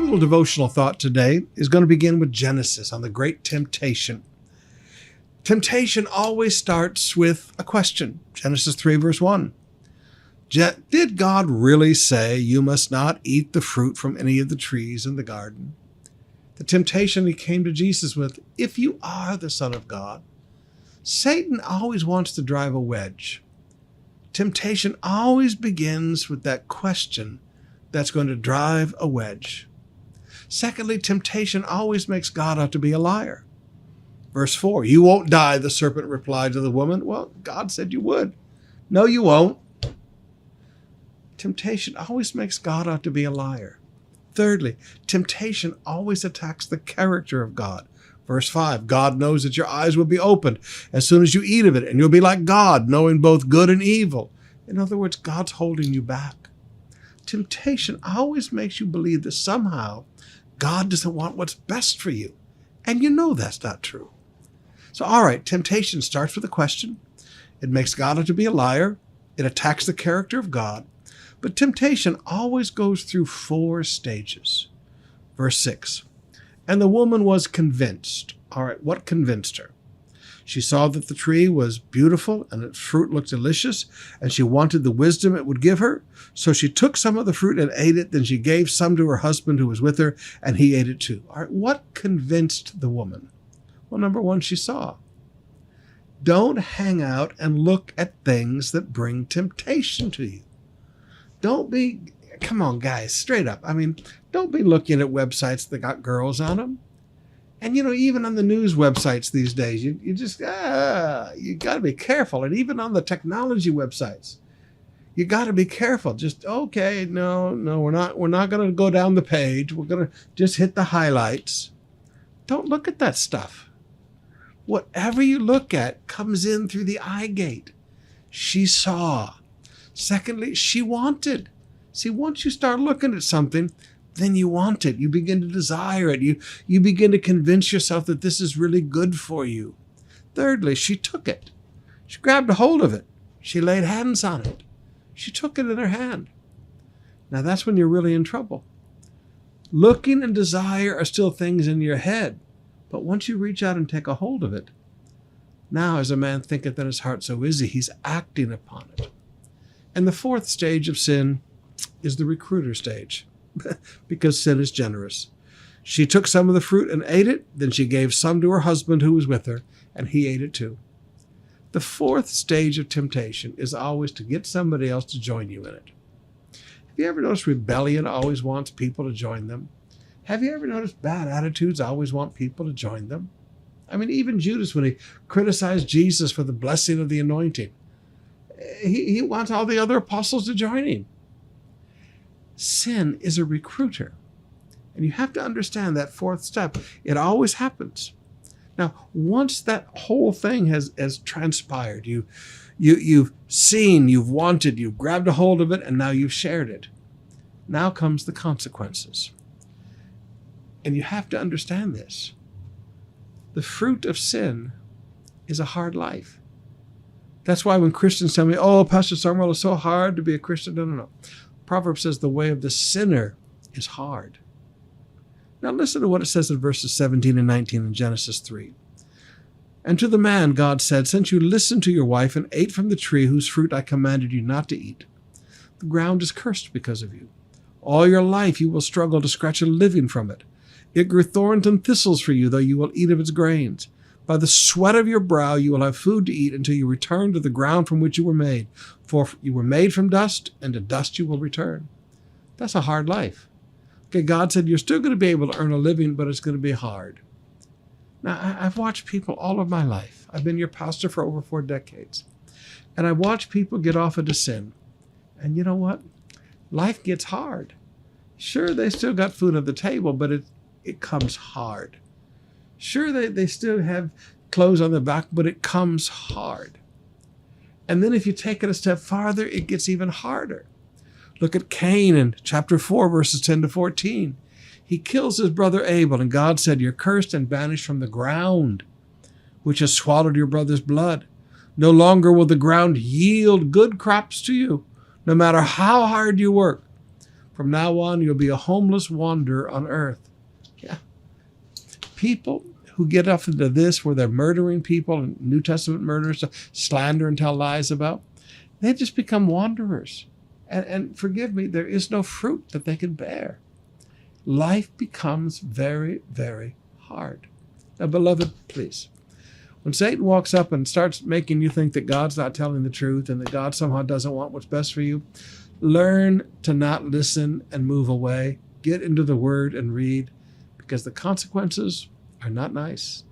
little devotional thought today is going to begin with Genesis on the great temptation. Temptation always starts with a question. Genesis 3 verse 1. Did God really say you must not eat the fruit from any of the trees in the garden? The temptation he came to Jesus with, if you are the Son of God. Satan always wants to drive a wedge. Temptation always begins with that question that's going to drive a wedge. Secondly, temptation always makes God out to be a liar. Verse 4, you won't die, the serpent replied to the woman. Well, God said you would. No, you won't. Temptation always makes God out to be a liar. Thirdly, temptation always attacks the character of God. Verse 5, God knows that your eyes will be opened as soon as you eat of it, and you'll be like God, knowing both good and evil. In other words, God's holding you back. Temptation always makes you believe that somehow God doesn't want what's best for you. And you know that's not true. So, all right, temptation starts with a question. It makes God out to be a liar. It attacks the character of God. But temptation always goes through 4 stages. Verse 6, and the woman was convinced. All right, what convinced her? She saw that the tree was beautiful and its fruit looked delicious, and she wanted the wisdom it would give her. So she took some of the fruit and ate it. Then she gave some to her husband who was with her, and he ate it too. All right, what convinced the woman? Well, number 1, she saw. Don't hang out and look at things that bring temptation to you. Come on, guys, straight up. Don't be looking at websites that got girls on them. And, even on the news websites these days, you got to be careful. And even on the technology websites, you got to be careful. Just, okay, no, we're not going to go down the page. We're going to just hit the highlights. Don't look at that stuff. Whatever you look at comes in through the eye gate. She saw. Secondly, she wanted. See, once you start looking at something, then you want it. You begin to desire it. You begin to convince yourself that this is really good for you. Thirdly, she took it. She grabbed a hold of it. She laid hands on it. She took it in her hand. Now that's when you're really in trouble. Looking and desire are still things in your head. But once you reach out and take a hold of it, now as a man thinketh in his heart, so is he. He's acting upon it. And the 4th stage of sin is the recruiter stage. Because sin is generous. She took some of the fruit and ate it. Then she gave some to her husband who was with her, and he ate it too. The 4th stage of temptation is always to get somebody else to join you in it. Have you ever noticed rebellion always wants people to join them? Have you ever noticed bad attitudes always want people to join them? Even Judas, when he criticized Jesus for the blessing of the anointing, he wants all the other apostles to join him. Sin is a recruiter. And you have to understand that 4th step. It always happens. Now, once that whole thing has transpired, you've seen, you've wanted, you've grabbed a hold of it, and now you've shared it. Now comes the consequences. And you have to understand this. The fruit of sin is a hard life. That's why when Christians tell me, oh, Pastor Sumrall, it's so hard to be a Christian. No. Proverbs says the way of the sinner is hard. Now listen to what it says in verses 17 and 19 in Genesis 3. And to the man God said, since you listened to your wife and ate from the tree whose fruit I commanded you not to eat, the ground is cursed because of you. All your life you will struggle to scratch a living from it. It grew thorns and thistles for you, though you will eat of its grains. By the sweat of your brow you will have food to eat until you return to the ground from which you were made. For you were made from dust, and to dust you will return. That's a hard life. Okay, God said you're still going to be able to earn a living, but it's going to be hard. Now, I've watched people all of my life. I've been your pastor for over 4 decades. And I watch people get off into sin. And you know what? Life gets hard. Sure, they still got food on the table, but it comes hard. Sure, they still have clothes on their back, but it comes hard. And then if you take it a step farther, it gets even harder. Look at Cain in chapter 4, verses 10 to 14. He kills his brother Abel, and God said, you're cursed and banished from the ground, which has swallowed your brother's blood. No longer will the ground yield good crops to you, no matter how hard you work. From now on, you'll be a homeless wanderer on earth. Yeah. People who get up into this where they're murdering people and New Testament murders, slander and tell lies about, they just become wanderers. And forgive me, there is no fruit that they can bear. Life becomes very, very hard. Now, beloved, please, when Satan walks up and starts making you think that God's not telling the truth and that God somehow doesn't want what's best for you, learn to not listen and move away. Get into the Word and read, because the consequences are not nice.